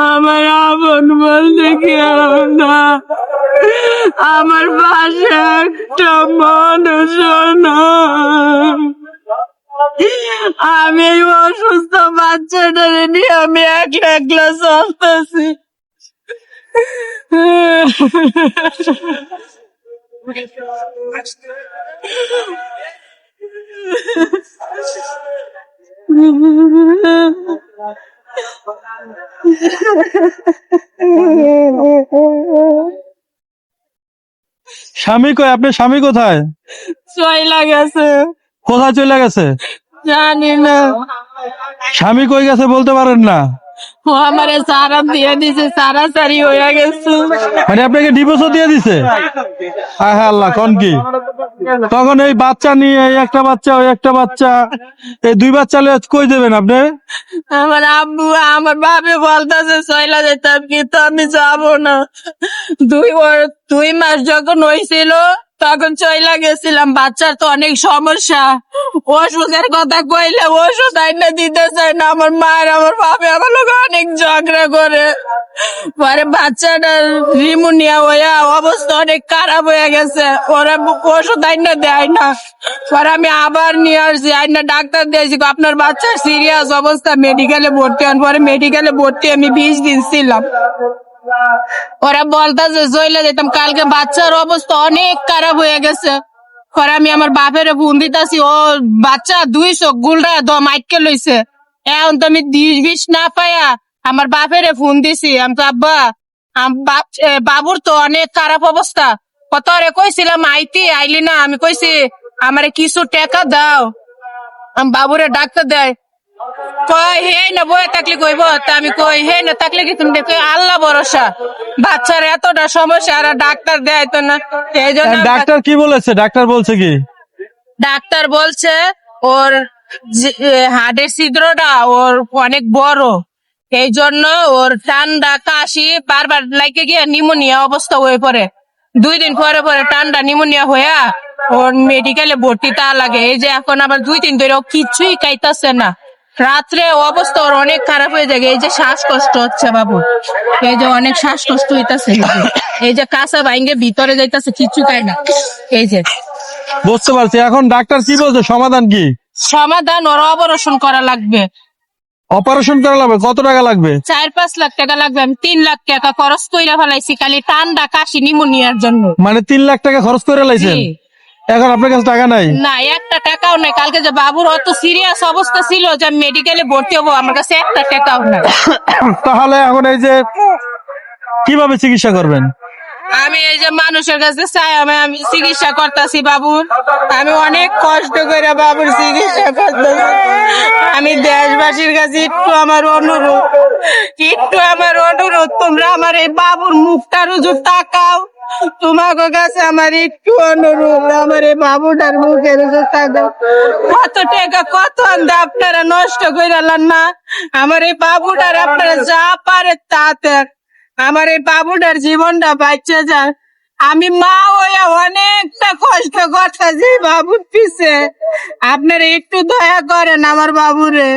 আমার আপন বলতে কেউ না, আমার পাশে একটা মানুষ না। আমি এই অসুস্থ বাচ্চাটারে নিয়ে আমি একলা একলা চলতেছি। স্বামী কই? আপনার স্বামী কোথায়? চইলা গেছে। কোথায় চলে গেছে? জানি না। স্বামী কই গেছে বলতে পারেন না? ও আমারে সারা দিয়ে দিছে, সারাসারি হয়ে গেছে। মানে আপনাকে ডিভোর্সও দিয়ে দিছে? হ্যাঁ আল্লাহ, কোন কি তখন এই বাচ্চা নিয়ে, এই একটা বাচ্চা ওই একটা বাচ্চা, এই দুই বাচ্চা নিয়ে কই দেবেন আপনি? আমার আব্বু আমার বাপে বলতেছে চইলা যেতাম, কিন্তু আমি যাবো না। 2 মাস যখন হয়েছিল তখন চইলা গেছিলাম। বাচ্চার তো অনেক সমস্যা, ওষুধের কথা কইলে ওষুধ আইনা দিতে চায় না। আমার মায়ের আমার বাপে আমার লোক অনেক ঝগড়া করে। পরে বাচ্চাটার রিমোনিয়া হইয়া অবস্থা অনেক খারাপ হয়ে গেছে, ওরা ওষুধ আইনা দেয় না। পরে আমি আবার নিয়ে আসছি, আইনা ডাক্তার দিয়েছি আপনার বাচ্চার সিরিয়াস অবস্থা, মেডিকেলে ভর্তি হন। পরে মেডিকেলে ভর্তি আমি 20 দিন ছিলাম। ওরা বলতেছে চলে যেতাম। কালকে বাচ্চার অবস্থা অনেক খারাপ হয়ে গেছে। পরে আমি আমার বাপের ফোন দিতেছি, ও বাচ্চা 2 চোখ গুলটা মাইকে লইছে। এখন তো আমি বিষ না পাইয়া আমার বাপের ফোন দিছি। আমি তো আব্বা বাবুর তো অনেক খারাপ অবস্থা, কত রে কইছিলাম আইলি না। আমি কইছি আমারে কিছু টাকা দাও, বাবুরে ডাক্তার দেয়। কই হে না বয়ে থাকলে কইব, তা আমি কই হে না থাকলে কি তুমি দেখো আল্লাহ ভরসা, বাচ্চার এতটা সমস্যা আর ডাক্তার দেয় তো না। এই জন্য ডাক্তার কি বলেছে? ডাক্তার বলছে কি? ডাক্তার বলছে ওর হাড়ের ছিদ্রটা ওর অনেক বড়, এই জন্য ওর ঠান্ডা কাশি বারবার লাগে গিয়ে নিউমোনিয়া অবস্থা হয়ে পড়ে। 2 দিন পরে পরে ঠান্ডা নিউমোনিয়া হইয়া ওর মেডিকেলে ভর্তি তা লাগে। এই যে এখন আবার 2 দিন ধরে ও কিছুই খাইতেছে না। রাত্রে অবস্থা ওর অনেক খারাপ হয়ে যায়। এই যে শ্বাসকষ্ট হচ্ছে বাবু, এই যে অনেক শ্বাসকষ্ট হইতাছে, এই যে কাঁচা ভাঙ্গে ভিতরে যাইতাছে, কিচ্ছু খাই না। এই যে বুঝতে পারছি। এখন ডাক্তার কি বলছে? সমাধান কি? সমাধান ওর অপারেশন করা লাগবে। অপারেশন করা লাগবে? কত টাকা লাগবে? 4-5 লাখ টাকা লাগবে। আমি 3 লাখ টাকা খরচ কইরা ফেলাইছি খালি ঠান্ডা কাশি নিউমোনিয়ার জন্য। মানে 3 লাখ টাকা খরচ করে লাইছেন? জি। এখন আপনার কাছে টাকা নাই? না, একটা টাকাও নাই। কালকে যে বাবুর অত সিরিয়াস অবস্থা ছিল যে আমি মেডিকেলে ভর্তি হবো, আমার কাছে একটা টাকাও নাই। তাহলে এখন এই যে কিভাবে চিকিৎসা করবেন? আমি এই যে মানুষের কাছে চাই আমি চিকিৎসা করতেছি বাবুর। আমি অনেক কষ্ট করে বাবুর চিকিৎসা করতেছি। আমি দেশবাসীর কাছে একটু আমার অনুরোধ, তোমরা আমার এই বাবুর মুখটা রুজু তাকাও। তোমাকে কাছে আমার একটু অনুরোধ, আমার এই বাবুটার মুখের রুজু তাকাও। কত টাকা কত আপনারা নষ্ট কইরালেন না। আমার এই বাবুটার আপনারা যা পারে তাতে আমার এই বাবুটার জীবনটা বাঁচে যায়। আমি মা হইয়া অনেকটা কষ্ট করতেছি বাবুর পিছে। আপনারা একটু দয়া করেন আমার বাবুরে।